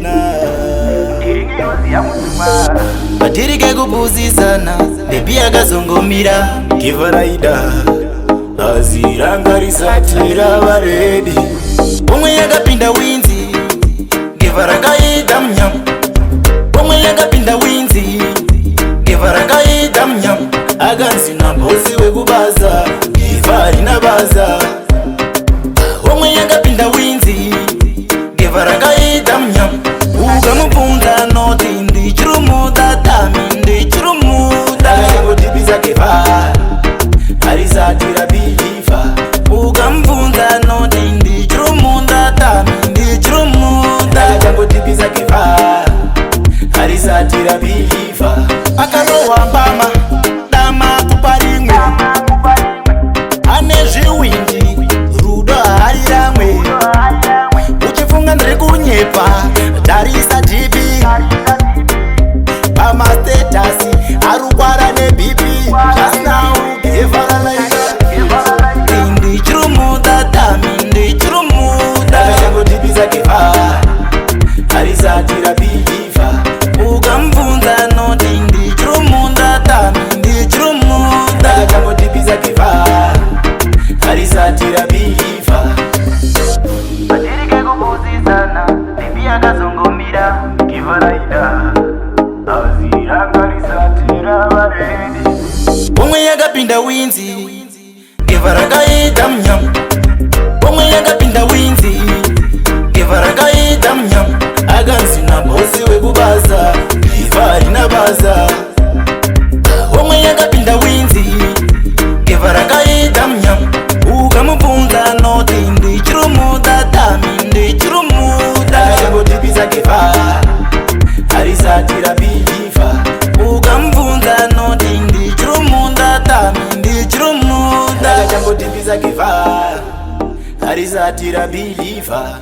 ndina batirike kupuzisana bebi akazongomira Gevha raida aziranga risatira varedi pomwe yakapinda winzi Gevha rakaita Munyama pomwe yakapinda winzi Gevha rakaita Munyama akanzi nambosi wekubaza Gevha rina baza pomwe yakapinda winzi Gevha rakaita Munyama ukamubvunza noti ndichirumuda tami ndichirumuda akangotipisa Gevha harisati rabhilifa ukamubvunza noti ndichirumuda tami ndichirumuda akangotipisa Gevha harisati rabhilifa akarohwa mbama dama kuparimwe ane zviwindi rudo hari ramwe uchifunga ndiri kunyepa darisa jibi pamastatasi arukwara nebibi just now Gevha rakaita ndichirumuda tami ndichirumuda akangotipisa Gevha harisati rabhilifa ukamubvunza noti ndichirumuda tami ndichirumuda akangotipisa Gevha harisati rabhilifa batirike kupuzisana bebi akazongomira Gevha raida aziranga risatira varedi pomwe yakapinda winzi Gevha rakaita Munyama pomwe yakapinda winzi Gevha rakaita Munyama akanzi nambosi wekubaza Gevha rina baza pomwe yakapinda winzi Gevha rakaita Munyama ukamubvunza noti ndichirumuda tami ndichirumuda akangotipisa Gevha harisati rabhilifa ukamubvunza noti ndichirumuda tami ndichirumuda akangotipisa Gevha harisati rabhilifa.